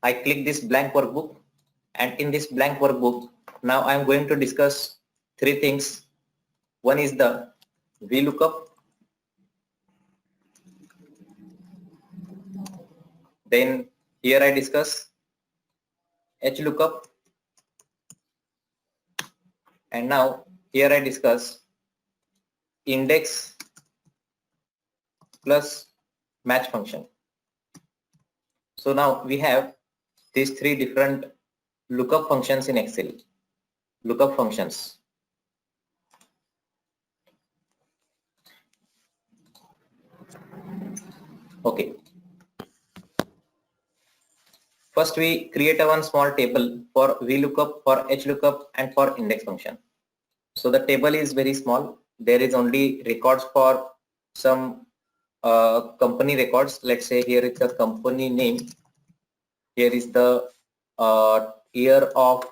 I click this blank workbook, and in this blank workbook, now I am going to discuss three things. One is the Vlookup, then here I discuss Hlookup, and now here I discuss index plus match function. So now we have these three different lookup functions in Excel. Lookup functions. Okay. First we create a one small table for Vlookup, for Hlookup, and for index function. So the table is very small. There is only records for some company records. Let's say here is the company name. Here is the year of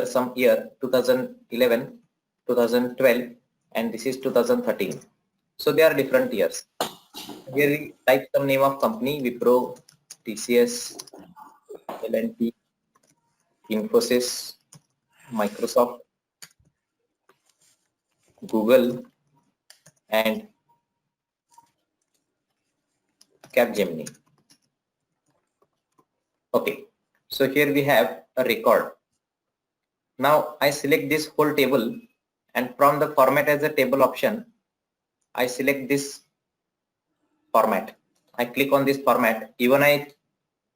some year 2011, 2012, and this is 2013. So they are different years. Here we type some name of company: Wipro, TCS, L&T, Infosys, Microsoft, Google, and Capgemini. Okay, so here we have a record. Now I select this whole table, and from the format as a table option, I select this format. I click on this format. Even I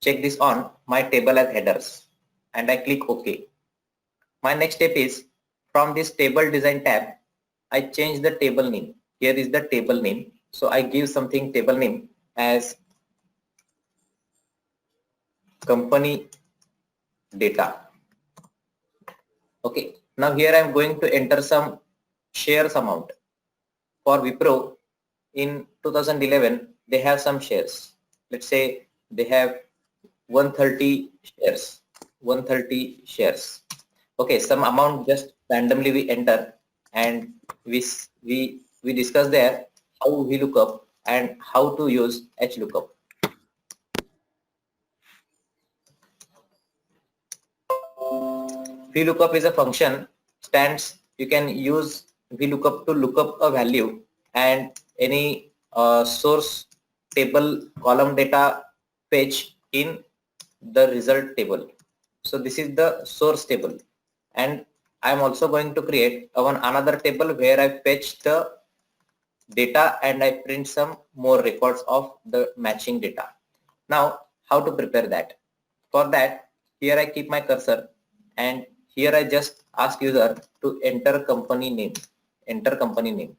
check this on my table as headers, and I click OK. My next step is, from this table design tab, I change the table name. Here is the table name. So I give something table name as company data. Okay. Now here I am going to enter some shares amount. For Wipro in 2011, they have some shares. Let's say they have 130 shares. 130 shares. Okay, some amount just randomly we enter, and we discuss there how we look up and how to use Hlookup. Vlookup is a function. You can use Vlookup to look up a value and any source table column data fetch in the result table. So this is the source table, and I am also going to create another table where I fetch the data and I print some more records of the matching data. Now how to prepare that? For that, here I keep my cursor, and here I just ask user to enter company name. Enter company name.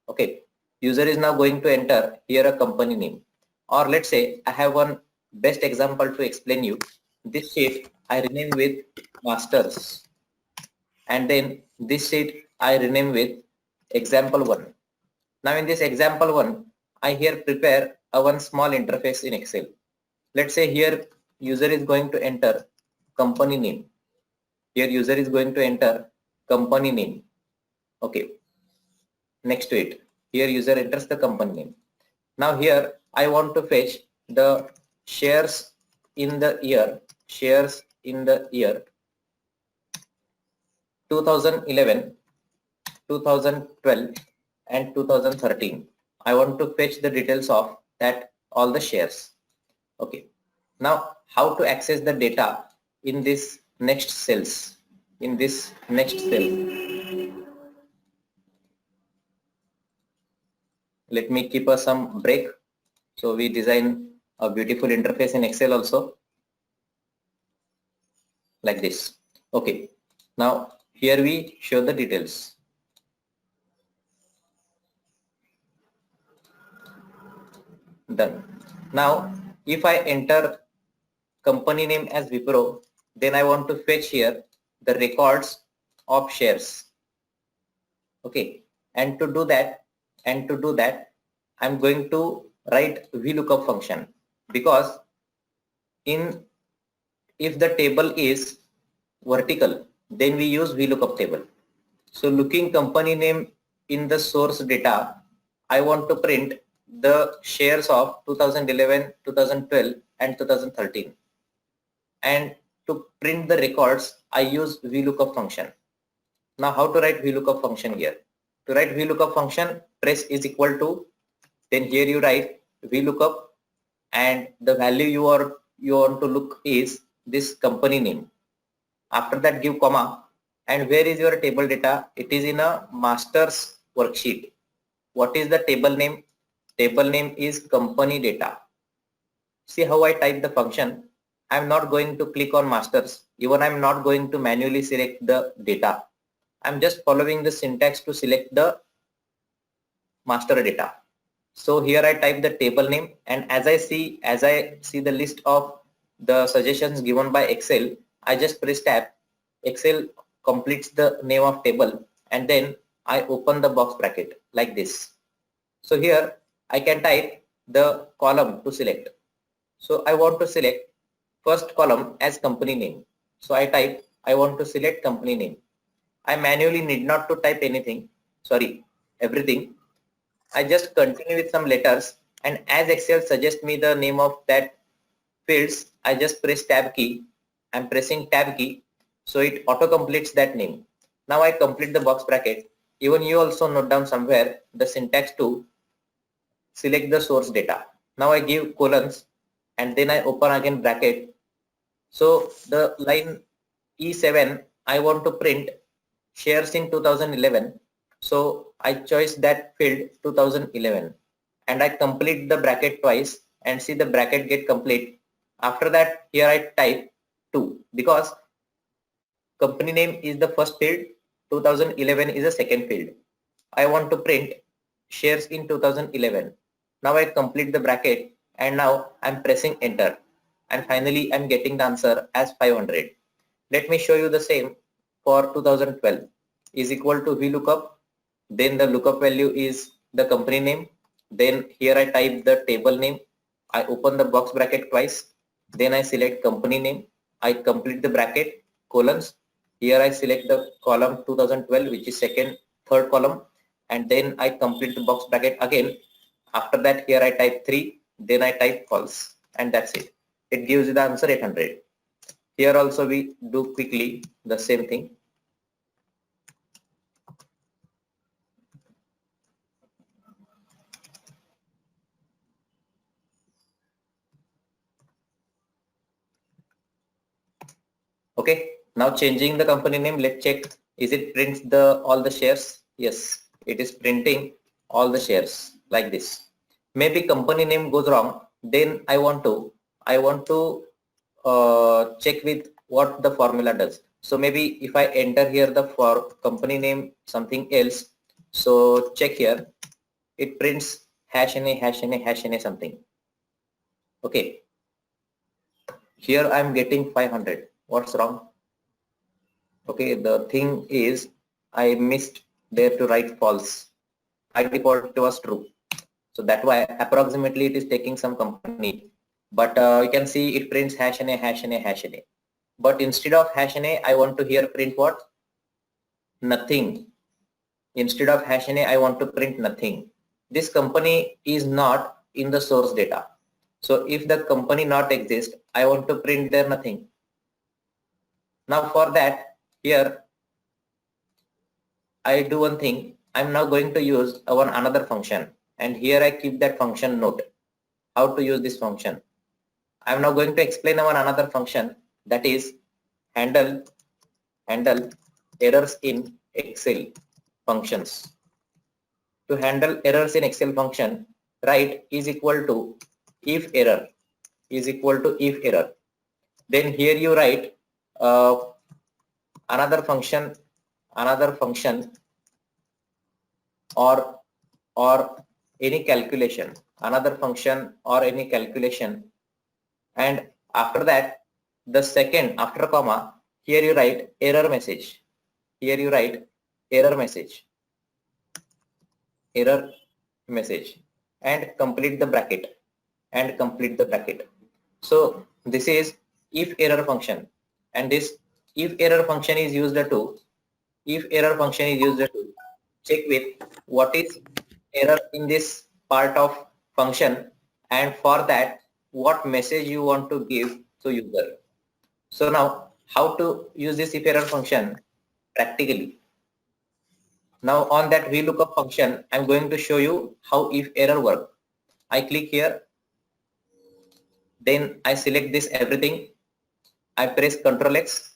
Okay, user is now going to enter here a company name. Or let's say I have one best example to explain you. This sheet I rename with masters, and then this sheet I rename with example 1. Now in this example 1, I here prepare one small interface in Excel. Let's say here user is going to enter company name. Here user is going to enter company name. Okay. Next to it, here user enters the company name. Now here I want to fetch the shares in the year. Shares in the year 2011, 2012, and 2013. I want to fetch the details of that, all the shares. Okay. Now how to access the data in this next cells? In this next cell, let me keep some break. So we design a beautiful interface in Excel also, like this. Okay. Now here we show the details. Done. Now if I enter company name as Wipro, then I want to fetch here the records of shares. Okay. And to do that, I'm going to write Vlookup function, because if the table is vertical, then we use Vlookup table. So looking company name in the source data, I want to print the shares of 2011, 2012, and 2013. And to print the records, I use Vlookup function. Now how to write Vlookup function here? To write Vlookup function, press is equal to, then here you write Vlookup, and the value you want to look is this company name. After that give comma, and where is your table data? It is in a master's worksheet. What is the table name? Table name is company data. See how I type the function. I'm not going to click on masters. Even I'm not going to manually select the data. I'm just following the syntax to select the master data. So here I type the table name, and as I see the list of the suggestions given by Excel, I just press tab. Excel completes the name of table, and then I open the box bracket like this. So here I can type the column to select. So I want to select first column as company name. So I type, I want to select company name. I manually need not to type anything, everything. I just continue with some letters, and as Excel suggests me the name of that fields, I just press tab key. I'm pressing tab key, so it auto completes that name. Now I complete the box bracket. Even you also note down somewhere the syntax to select the source data. Now I give colons, and then I open again bracket. So the line E7, I want to print shares in 2011. So I choose that field 2011, and I complete the bracket twice, and see the bracket get complete. After that, here I type 2 because company name is the first field, 2011 is the second field. I want to print shares in 2011. Now I complete the bracket, and now I'm pressing enter, and finally I'm getting the answer as 500. Let me show you the same for 2012. Is equal to Vlookup, then the lookup value is the company name, then here I type the table name, I open the box bracket twice, then I select company name, I complete the bracket, colons, here I select the column 2012, which is third column, and then I complete the box bracket again. After that, here I type 3, then I type false, and that's it. It gives you the answer 800. Here also we do quickly the same thing. Okay, now changing the company name, let's check, is it prints all the shares? Yes, it is printing all the shares like this. Maybe company name goes wrong, then I want to check with what the formula does. So maybe if I enter here the for company name something else, so check here, it prints #NA something. Okay, here I'm getting 500. What's wrong? Okay, the thing is I missed there to write false. By default it was true. So that's why approximately it is taking some company. But you can see it prints #NA. But instead of #NA, I want to here print what? Nothing. Instead of #NA, I want to print nothing. This company is not in the source data. So if the company not exist, I want to print there nothing. Now for that, here I do one thing. I'm now going to use another function, and here I keep that function note. How to use this function? I'm now going to explain another function, that is handle errors in Excel functions. To handle errors in Excel function, write is equal to if error is equal to if error. Then here you write another function or any calculation, another function or any calculation, and after that the second after comma, here you write error message. Here you write error message and complete the bracket So this is if error function, and this if error function is used to check with what is error in this part of function, and for that what message you want to give to user. So now how to use this if error function practically. Now on that Vlookup function, I'm going to show you how if error work. I click here, then I select this everything. I press Ctrl X.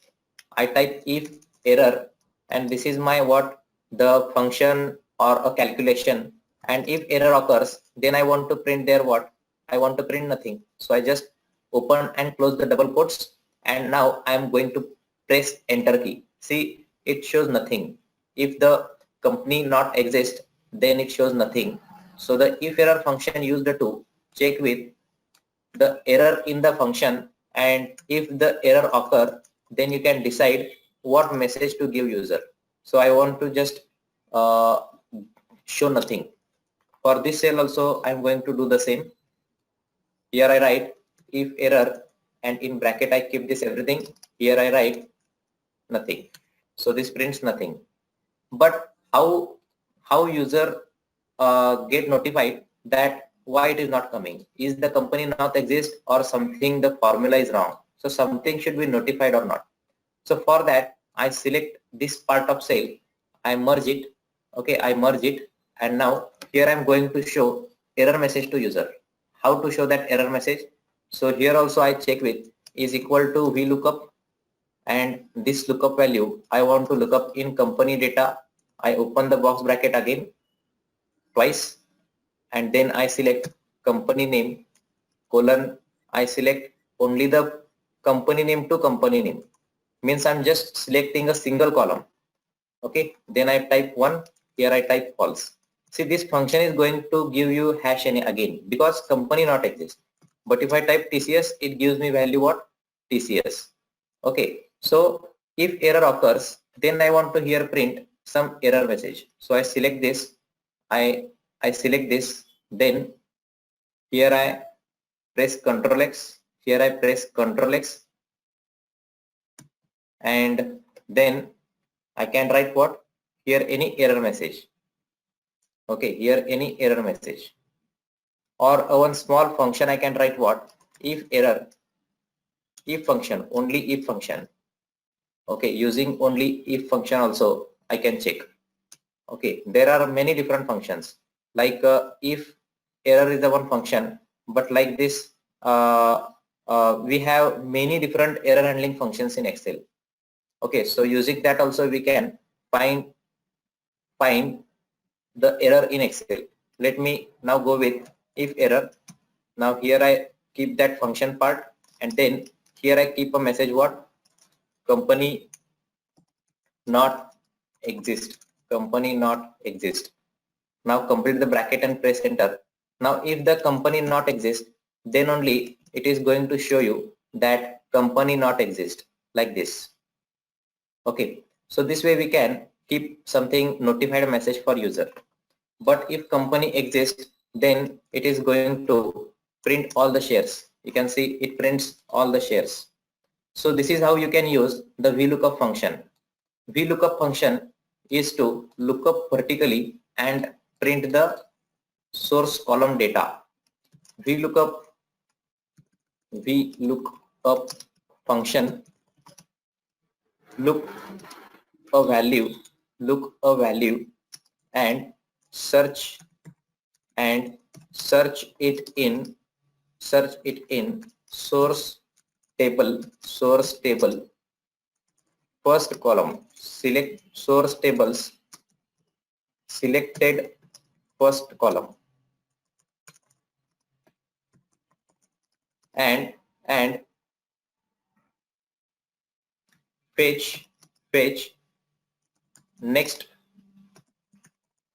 I type if error, and this is my what the function or a calculation. And if error occurs, then I want to print there what I want to print nothing. So I just open and close the double quotes, and now I am going to press enter key. See, it shows nothing. If the company not exist, then it shows nothing. So the if error function used to check with the error in the function, and if the error occur, then you can decide what message to give user. So I want to just uh, show nothing. For this cell also I'm going to do the same. Here I write if error, and in bracket I keep this everything. Here I write nothing. So this prints nothing. But how user get notified that why it is not coming? Is the company not exist, or something the formula is wrong? So something should be notified or not. So for that I select this part of cell, I merge it. Okay, I merge it, and now here I'm going to show error message to user. How to show that error message? So here also I check with is equal to Vlookup, and this lookup value I want to look up in company data. I open the box bracket again twice, and then I select company name colon. I select only the company name to company name, means I'm just selecting a single column. Okay, then I type 1, here I type false. See, this function is going to give you hash any again because company not exist. But if I type TCS, it gives me value what? TCS. Okay, so if error occurs, then I want to here print some error message. So I select this, I select this, then here I press Ctrl X, here I press Ctrl X, and then I can write what? Here any error message. Okay, here any error message. Or one small function I can write what? If error, if function, only if function. Okay, using only if function also I can check. Okay, there are many different functions. Like if error is the one function, but like this, we have many different error handling functions in Excel. Okay, so using that also we can find the error in Excel. Let me now go with if error. Now here I keep that function part, and then here I keep a message what? Company not exist. Company not exist. Now complete the bracket and press enter. Now if the company not exist, then only it is going to show you that company not exist, like this. Okay, so this way we can keep something notified message for user. But if company exists, then it is going to print all the shares. You can see it prints all the shares. So this is how you can use the Vlookup function. Vlookup function is to look up vertically and print the source column data. Vlookup function look a value and search it in source table first column. Select source tables selected first column, and fetch next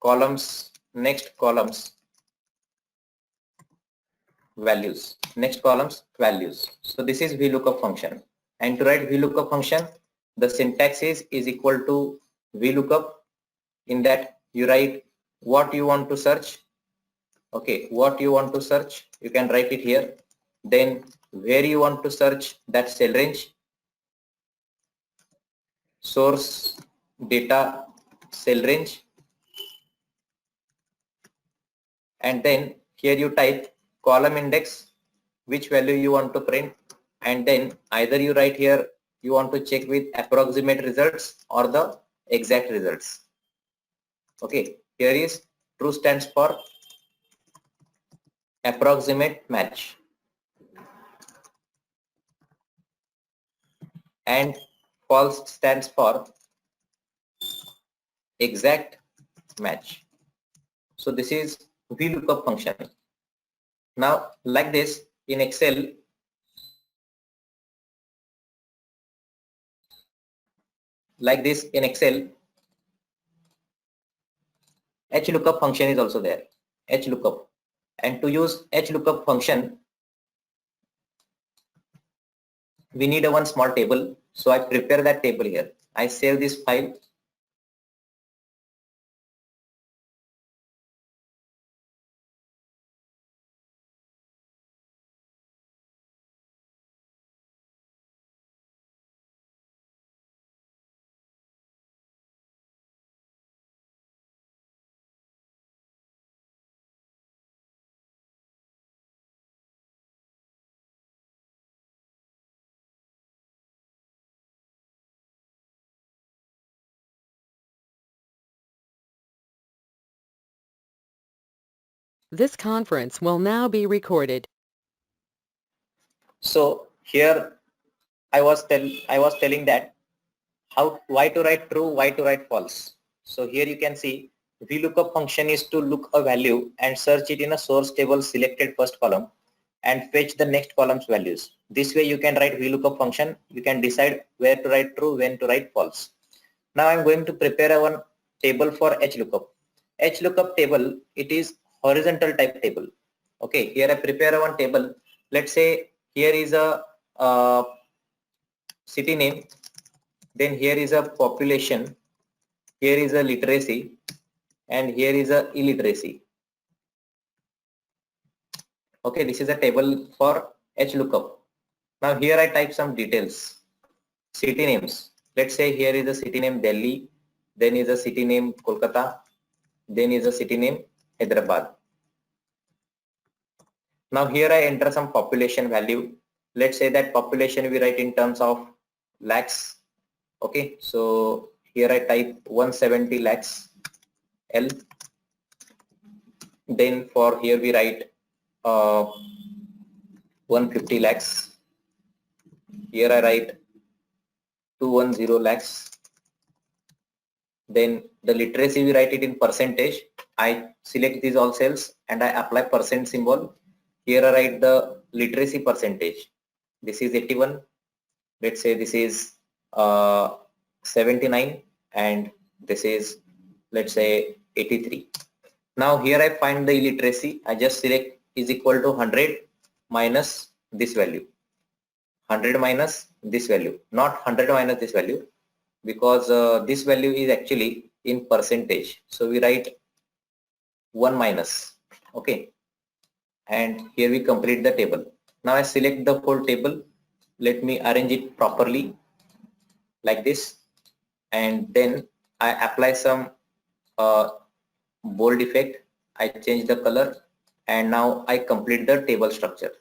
columns values. So this is Vlookup function. And to write Vlookup function, the syntax is equal to Vlookup. In that you write what you want to search. Okay, what you want to search, you can write it here. Then where you want to search, that cell range, source data cell range, and then here you type column index which value you want to print, and then either you write here you want to check with approximate results or the exact results. Okay, here is true stands for approximate match and false stands for exact match. So this is Vlookup function. Now like this in Excel, Hlookup function is also there, Hlookup. And to use Hlookup function, we need a one small table. So I prepare that table here. I save this file. This conference will now be recorded. So here I was telling that why to write true, why to write false. So here you can see Vlookup function is to look a value and search it in a source table selected first column and fetch the next column's values. This way you can write Vlookup function. You can decide where to write true, when to write false. Now I'm going to prepare one table for Hlookup. Hlookup table, it is horizontal type table. Okay, here I prepare one table. Let's say here is a city name, then here is a population, here is a literacy, and here is a illiteracy. Okay, this is a table for Hlookup. Now here I type some details. City names. Let's say here is a city name Delhi, then is a city name Kolkata, then is a city name Hyderabad. Now here I enter some population value. Let's say that population we write in terms of lakhs. Okay, so here I type 170 lakhs L. Then for here we write 150 lakhs. Here I write 210 lakhs. Then the literacy we write it in percentage. I select these all cells and I apply percent symbol. Here I write the literacy percentage. This is 81. Let's say this is 79 and this is, let's say, 83. Now here I find the illiteracy. I just select is equal to 100 minus this value. 100 minus this value, not 100 minus this value, because this value is actually in percentage. So we write 1 minus. Okay. And here we complete the table. Now I select the whole table. Let me arrange it properly like this. And then I apply some bold effect. I change the color and now I complete the table structure.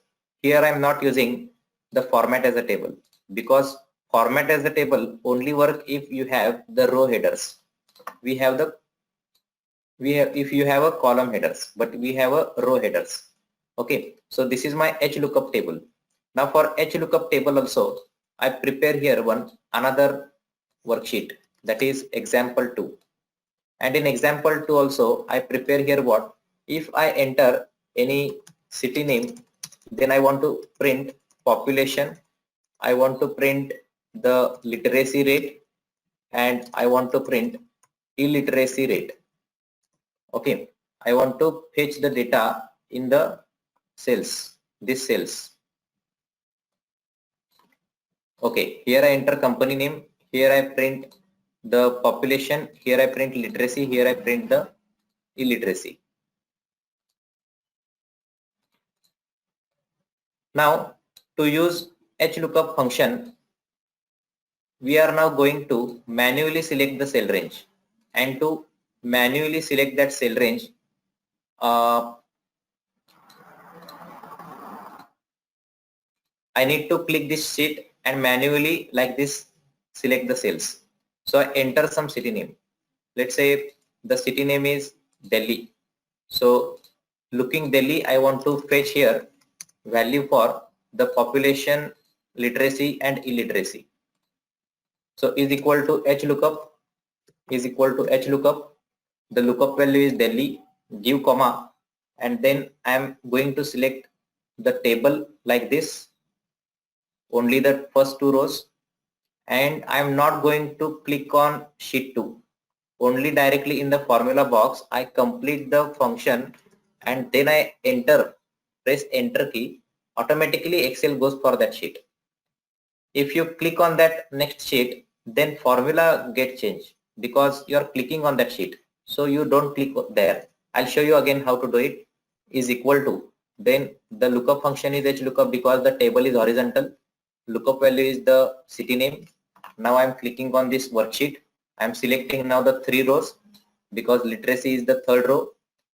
Here I am not using the format as a table because format as a table only work if you have the row headers. If you have a column headers, but we have a row headers. Okay, so this is my Hlookup table. Now for Hlookup table also, I prepare here another worksheet, that is example 2. And in example 2 also, I prepare here what? If I enter any city name, then I want to print population, I want to print the literacy rate, and I want to print illiteracy rate. Okay, I want to fetch the data in the cells, these cells. Okay, here I enter company name, here I print the population, here I print literacy, here I print the illiteracy. Now to use Hlookup function, we are now going to manually select the cell range, and to manually select that cell range, I need to click this sheet and manually like this select the cells. So I enter some city name. Let's say the city name is Delhi. So looking Delhi, I want to fetch here value for the population, literacy and illiteracy. So is equal to Hlookup, is equal to Hlookup. The lookup value is Delhi, give comma, and then I am going to select the table like this, only the first two rows, and I am not going to click on sheet 2. Only directly in the formula box I complete the function and then I press enter key. Automatically Excel goes for that sheet. If you click on that next sheet, then formula get changed because you are clicking on that sheet. So you don't click there. I'll show you again how to do it. Is equal to, then the lookup function is Hlookup because the table is horizontal. Lookup value is the city name. Now I'm clicking on this worksheet. I'm selecting now the 3 rows because literacy is the 3rd row.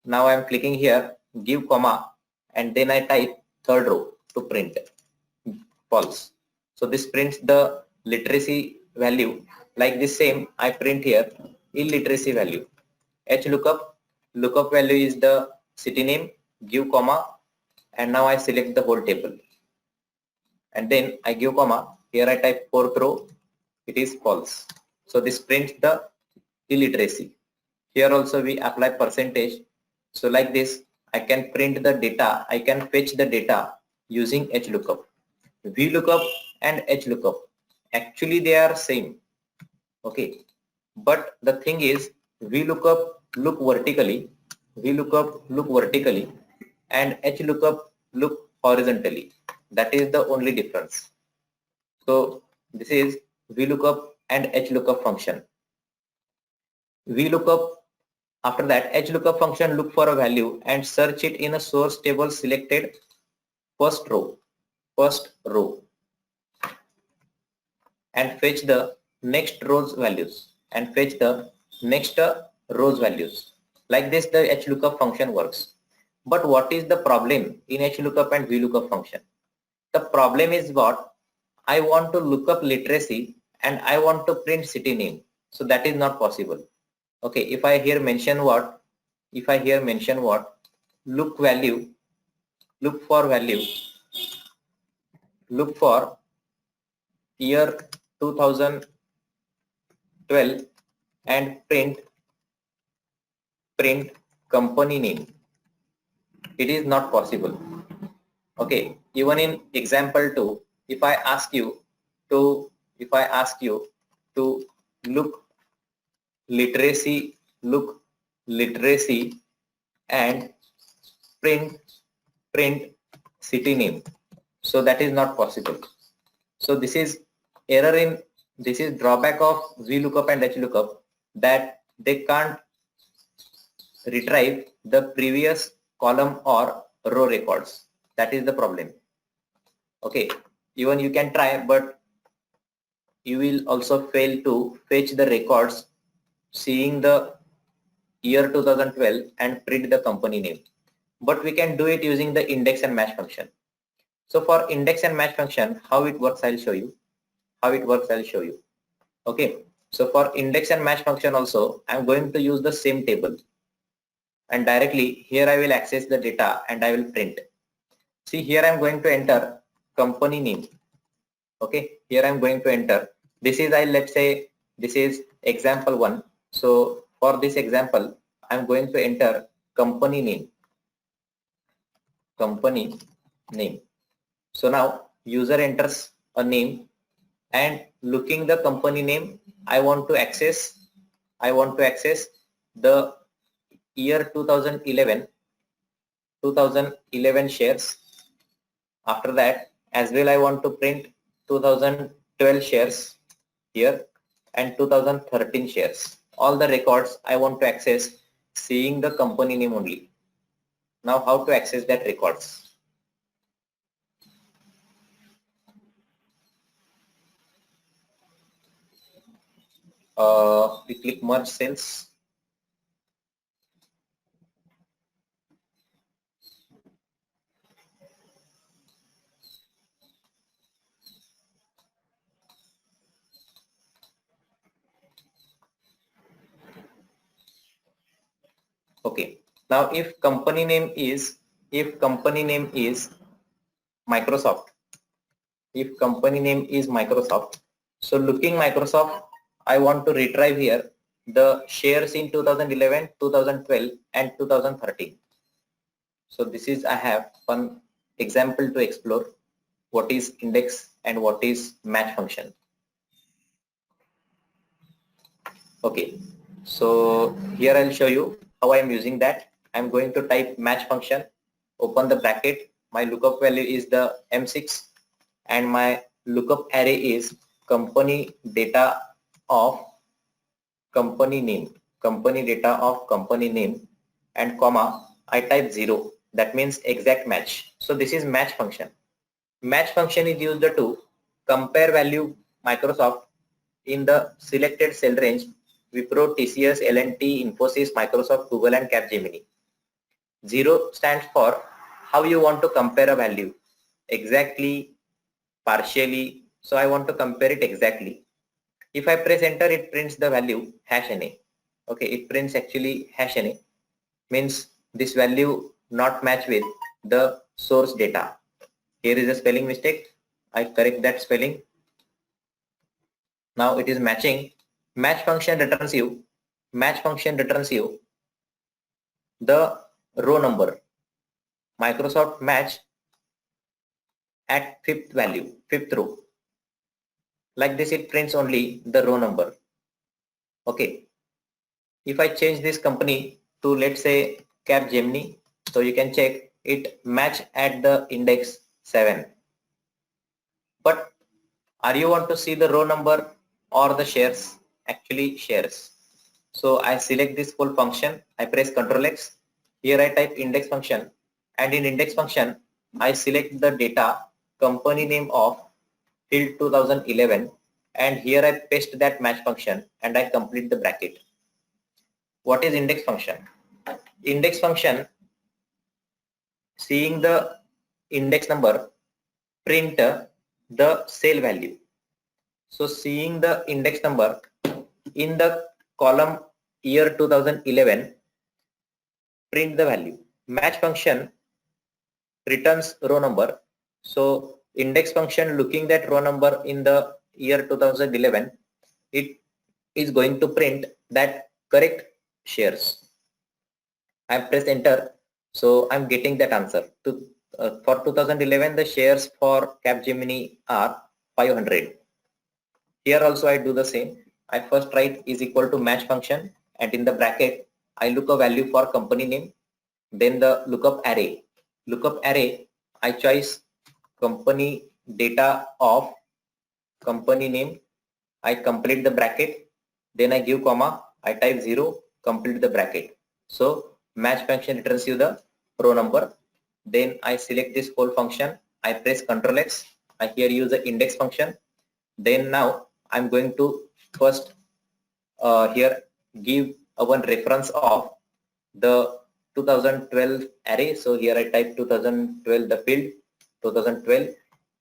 Now I'm clicking here, give comma, and then I type 3rd row to print false. So this prints the literacy value. Like this same I print here illiteracy value. Hlookup, lookup value is the city name, give comma, and now I select the whole table. And then I give comma, here I type 4th row, it is false. So this prints the illiteracy. Here also we apply percentage. So like this, I can print the data, I can fetch the data using Hlookup. Vlookup and Hlookup, actually they are same. Okay, but the thing is Vlookup look vertically, Vlookup look vertically, and Hlookup look horizontally. That is the only difference. So this is Vlookup and Hlookup function. Vlookup, after that Hlookup function look for a value and search it in a source table selected first row and fetch the next rows values and fetch the next rows values. Like this the Hlookup function works. But what is the problem in Hlookup and Vlookup function? The problem is what? I want to look up literacy and I want to print city name. So that is not possible. Okay, if I here mention what? If I here mention what? Look for value, look for year 2012 and print company name. It is not possible. Okay, even in example 2, if I ask you to look literacy and print city name, so that is not possible. So this is error in, this is drawback of Vlookup and Hlookup, that they can't retrieve the previous column or row records. That is the problem. Okay, even you can try, but you will also fail to fetch the records seeing the year 2012 and print the company name. But we can do it using the index and match function. So for index and match function, how it works, I'll show you. Okay, so for index and match function also, I'm going to use the same table. And directly here I will access the data and I will print. See, here I'm going to enter company name. Okay, here I'm going to enter. This is, let's say this is example 1. So for this example, I'm going to enter company name. So now user enters a name, and looking the company name, I want to access the year 2011 shares. After that as well, I want to print 2012 shares here and 2013 shares. All the records I want to access seeing the company name only. Now how to access that records? We click merge cells. Now if company name is Microsoft, if company name is Microsoft, so looking Microsoft, I want to retrieve here the shares in 2011, 2012 and 2013. So this is, I have one example to explore what is index and what is match function. Okay, so here I'll show you how I am using that. I'm going to type match function, open the bracket, my lookup value is the M6 and my lookup array is company data of company name, and comma, I type 0, that means exact match. So this is match function. Match function is used to compare value Microsoft in the selected cell range Wipro, TCS, L&T, Infosys, Microsoft, Google and Capgemini. 0 stands for how you want to compare a value, exactly, partially. So I want to compare it exactly. If I press enter, it prints the value #NA. Okay, it prints actually #NA, means this value not match with the source data. Here is a spelling mistake. I correct that spelling. Now it is matching. Match function returns you the row number. Microsoft match at 5th value, 5th row. Like this, it prints only the row number. Okay. If I change this company to, let's say, Capgemini, so you can check it match at the index 7. But are you want to see the row number or the shares? Actually shares. So I select this full function, I press Ctrl X. Here I type index function, and in index function I select the data company name of till 2011, and here I paste that match function and I complete the bracket. What is index function? Index function, seeing the index number, print the cell value. So seeing the index number in the column year 2011, print the value. Match function returns row number. So index function looking that row number in the year 2011, it is going to print that correct shares. I press enter, so I'm getting that answer. For 2011, the shares for Capgemini are 500. Here also I do the same. I first write is equal to match function, and in the bracket I look a value for company name, then the lookup array. Lookup array, I choose company data of company name. I complete the bracket, then I give comma, I type 0, complete the bracket. So match function returns you the row number. Then I select this whole function, I press Ctrl X, I here use the index function. Then now I'm going to first here give one reference of the 2012 array. So here I type 2012, the field 2012,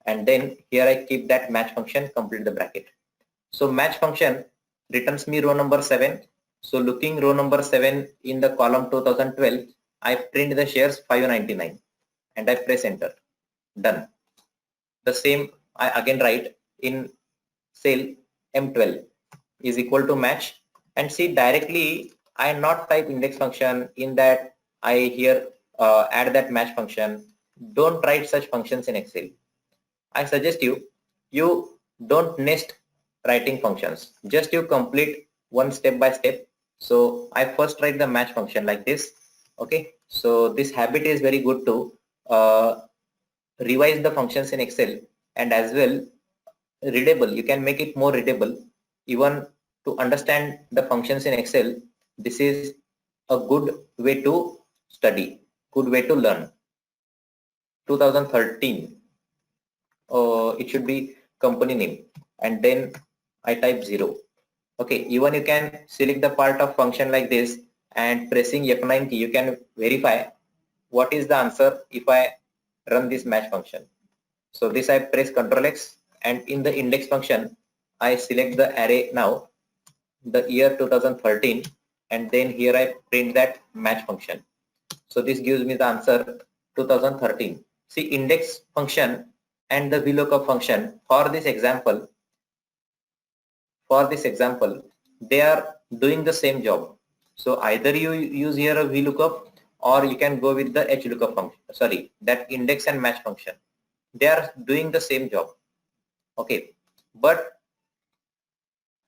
and then here I keep that match function, complete the bracket. So match function returns me row number 7. So looking row number 7 in the column 2012, I print the shares 599 and I press enter. Done. The same I again write in cell M12 is equal to match, and see directly I not type index function in that. I here add that match function. Don't write such functions in Excel. I suggest you don't nest writing functions, just you complete one step by step. So I first write the match function like this. Okay, so this habit is very good to revise the functions in Excel, and as well readable. You can make it more readable. Even to understand the functions in Excel, this is a good way to study, good way to learn. 2013, it should be company name, and then I type 0. Okay, even you can select the part of function like this, and pressing F9 key you can verify what is the answer if I run this match function. So this I press Ctrl X, and in the index function I select the array now, the year 2013, and then here I print that match function. So this gives me the answer 2013. See, index function and the Vlookup function for this example, they are doing the same job. So either you use here a Vlookup or you can go with the Hlookup function. Sorry, that index and match function. They are doing the same job. Okay, but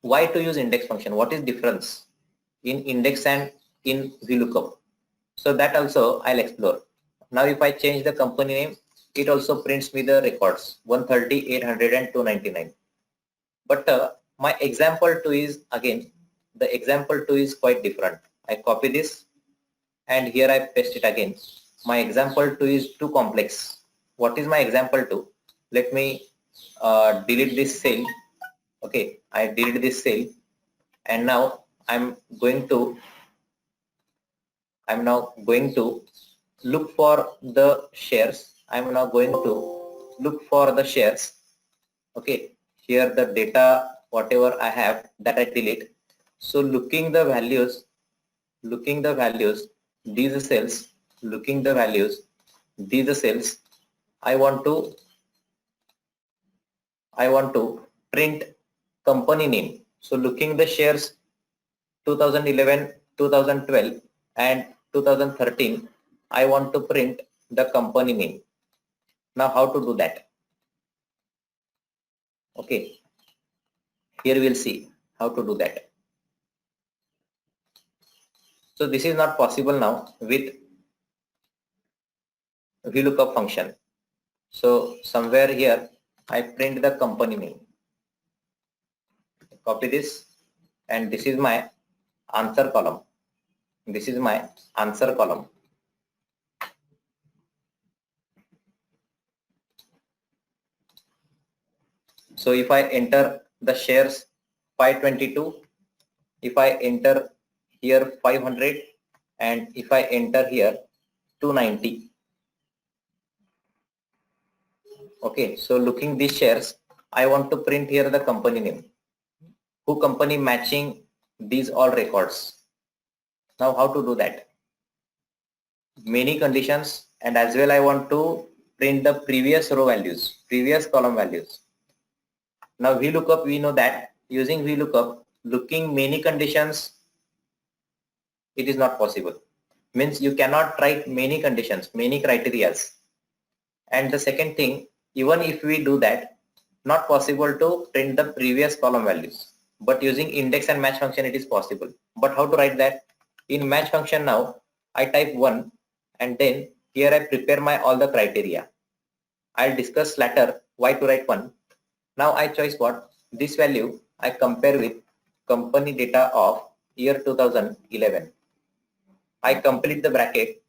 why to use index function? What is difference in index and in Vlookup? So that also I'll explore. Now if I change the company name, it also prints me the records 130, 800 and 299. But my example 2 is again, the example 2 is quite different. I copy this and here I paste it again. My example 2 is too complex. What is my example 2? Let me delete this cell. Okay, I delete this cell and now I'm now going to look for the shares. I'm now going to look for the shares. Okay, here the data, whatever I have, that I delete. So looking the values, these cells, looking the values, these cells, I want to print company name. So looking the shares 2011, 2012 and 2013, I want to print the company name. Now how to do that? Okay, here we'll see how to do that. So this is not possible now with Vlookup function. So somewhere here I print the company name. Copy this and this is my answer column. This is my answer column. So if I enter the shares 522, if I enter here 500 and if I enter here 290. Okay, so looking these shares, I want to print here the company name. Who company matching these all records. Now how to do that? Many conditions, and as well I want to print the previous row values, previous column values. Now Vlookup, we know that using Vlookup, looking many conditions, it is not possible. Means you cannot write many conditions, many criterias. And the second thing, even if we do that, not possible to print the previous column values. But using index and match function, it is possible. But how to write that? In match function now, I type 1 and then here I prepare my all the criteria. I'll discuss later why to write 1. Now I choose what? This value I compare with company data of year 2011. I complete the bracket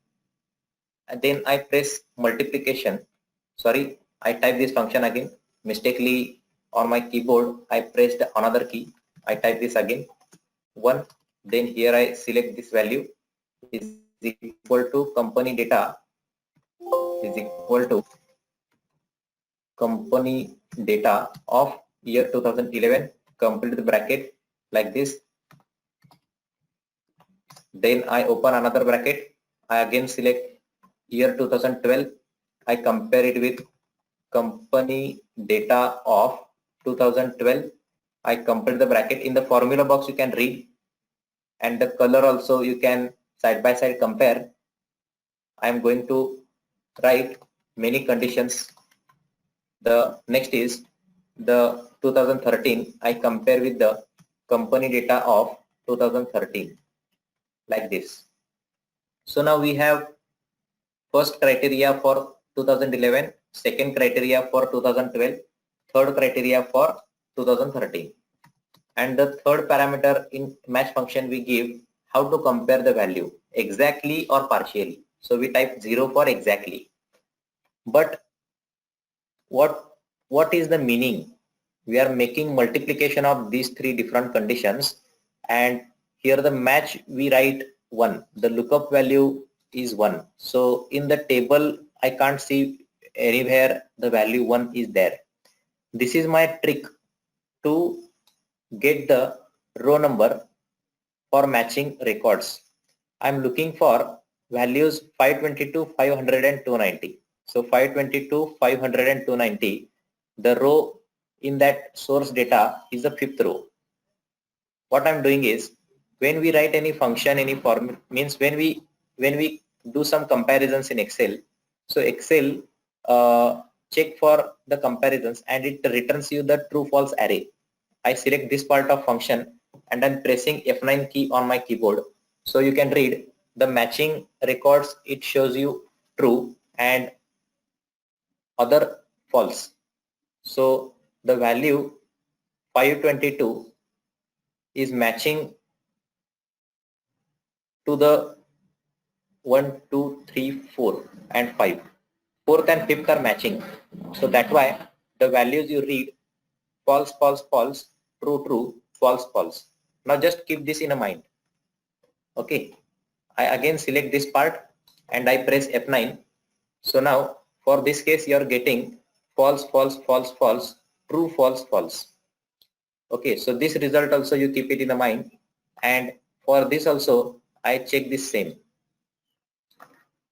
and then I press multiplication. Sorry, I type this function again. Mistakenly on my keyboard, I pressed another key. I type this again. 1. Then here I select this value is equal to company data is equal to company data of year 2011. Complete the bracket like this. Then I open another bracket. I again select year 2012. I compare it with company data of 2012. I complete the bracket. In the formula box you can read and the color also you can side by side compare. I am going to write many conditions. The next is the 2013. I compare with the company data of 2013 like this. So now we have first criteria for 2011, second criteria for 2012, third criteria for 2013. And the third parameter in match function we give how to compare the value exactly or partially. So we type 0 for exactly. But what is the meaning? We are making multiplication of these three different conditions and here the match we write 1. The lookup value is 1. So in the table I can't see anywhere the value 1 is there. This is my trick to get the row number for matching records. I'm looking for values 522, 500 and 290. So 522, 500 and 290, the row in that source data is the fifth row. What I'm doing is, when we write any function, any form, means when we do some comparisons in Excel, so Excel check for the comparisons and it returns you the true false array. I select this part of function and I'm pressing F9 key on my keyboard. So you can read the matching records, it shows you true and other false. So the value 522 is matching to the 1, 2, 3, 4 and 5. Fourth and fifth are matching. So that's why the values you read false, false, false, true, true, false, false. Now just keep this in a mind. Okay. I again select this part and I press F9. So now for this case you are getting false, false, false, false, true, false, false. Okay. So this result also you keep it in the mind, and for this also I check this same.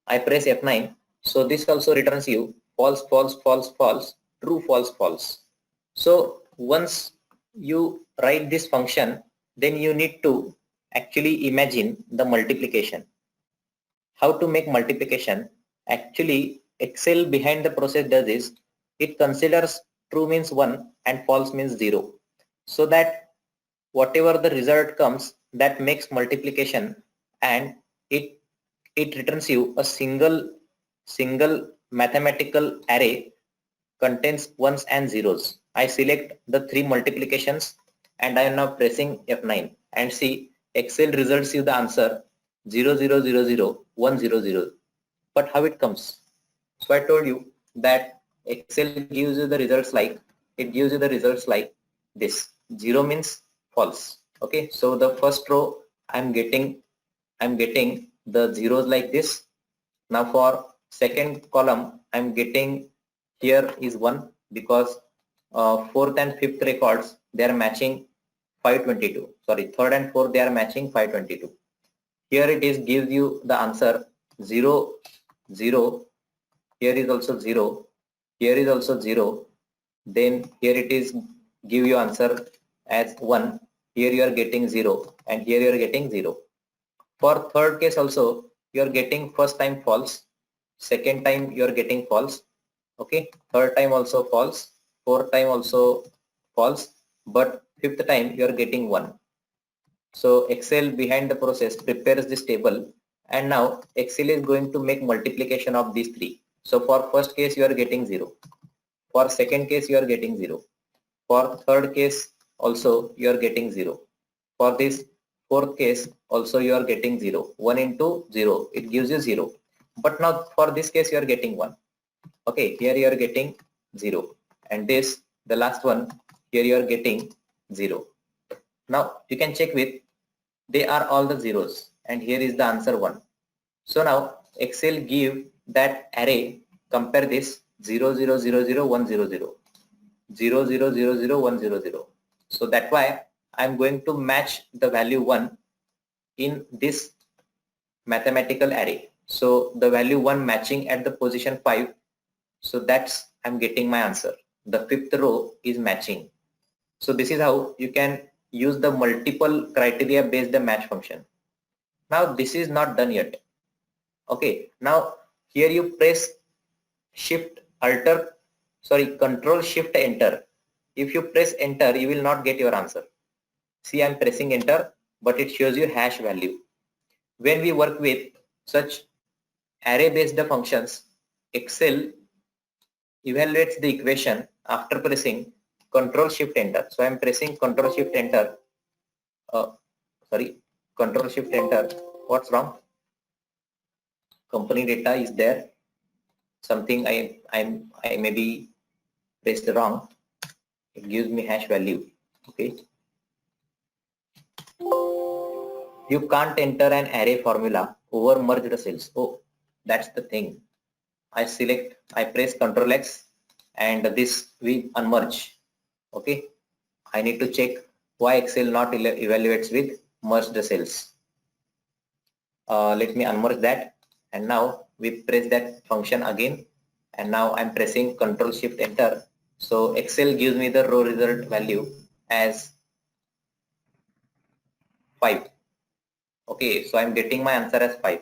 I press F9. So this also returns you false, false, false, false, true, false, false. So once you write this function, then you need to actually imagine the multiplication. How to make multiplication? Actually, Excel behind the process does is, it considers true means 1 and false means 0. So that whatever the result comes, that makes multiplication, and it returns you a single mathematical array contains ones and zeros. I select the three multiplications and I am now pressing F9, and see Excel results you the answer 0, 0, 0, 0, 1, 0, 0. But how it comes? So I told you that Excel gives you the results like, it gives you the results like this. 0 means false. Okay, so the first row I'm getting the zeros like this. Now for second column I'm getting, here is 1 because fourth and fifth records they are matching 522. Sorry, third and fourth they are matching 522. Here it is gives you the answer 0, 0. Here is also 0. Here is also 0. Then here it is give you answer as 1. Here you are getting 0 and here you are getting 0. For third case also you are getting first time false, second time you are getting false, okay, third time also false, fourth time also false, but fifth time you are getting 1. So Excel behind the process prepares this table, and now Excel is going to make multiplication of these three. So for first case you are getting 0, for second case you are getting 0, for third case also you are getting 0, for this fourth case also you are getting 0. 1 into 0, it gives you 0. But now for this case you are getting 1. Okay, here you are getting 0, and this the last one, here you are getting 0. Now you can check with, they are all the zeros, and here is the answer 1. So now Excel give that array, compare this 0, 0, 0, 0, 1, 0, 0, 0, 0, 0, 0, 1, 0, 0. So that's why I'm going to match the value 1 in this mathematical array. So the value 1 matching at the position 5. So that's I'm getting my answer. The fifth row is matching. So this is how you can use the multiple criteria based match function. Now this is not done yet. Okay, now here you press Control Shift Enter. If you press enter, you will not get your answer. See, I'm pressing enter, but it shows you hash value. When we work with such array based functions, Excel evaluates the equation after pressing Control Shift Enter. So I'm pressing Control Shift Enter. Control Shift Enter. What's wrong? Company data is there. Something I maybe pressed wrong. It gives me hash value. Okay. You can't enter an array formula over merged cells. Oh, that's the thing. I press Ctrl X, and this we unmerge. Okay. I need to check why Excel not evaluates with merged cells. Let me unmerge that. and now we press that function again, and now I'm pressing Control Shift Enter. So Excel gives me the row result value as 5. Okay, so I'm getting my answer as 5.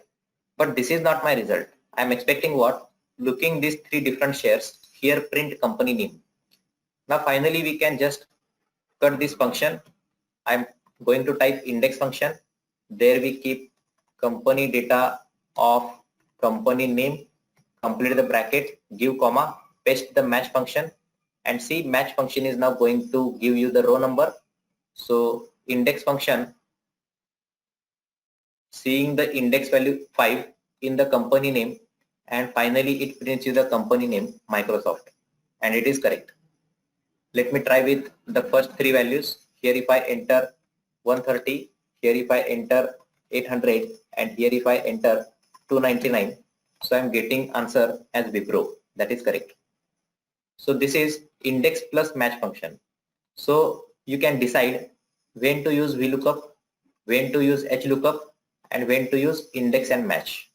But this is not my result. I'm expecting what? Looking these 3 different shares, here print company name. Now finally we can just cut this function. I'm going to type index function. There we keep company data of company name, complete the bracket, give comma, paste the match function, and see match function is now going to give you the row number. So index function, seeing the index value 5 in the company name, and finally it prints you the company name Microsoft, and it is correct. Let me try with the first 3 values. Here if I enter 130, here if I enter 800, and here if I enter 299, so I'm getting answer as Wipro. That is correct. So this is index plus match function. So you can decide when to use Vlookup, when to use Hlookup, and when to use index and match.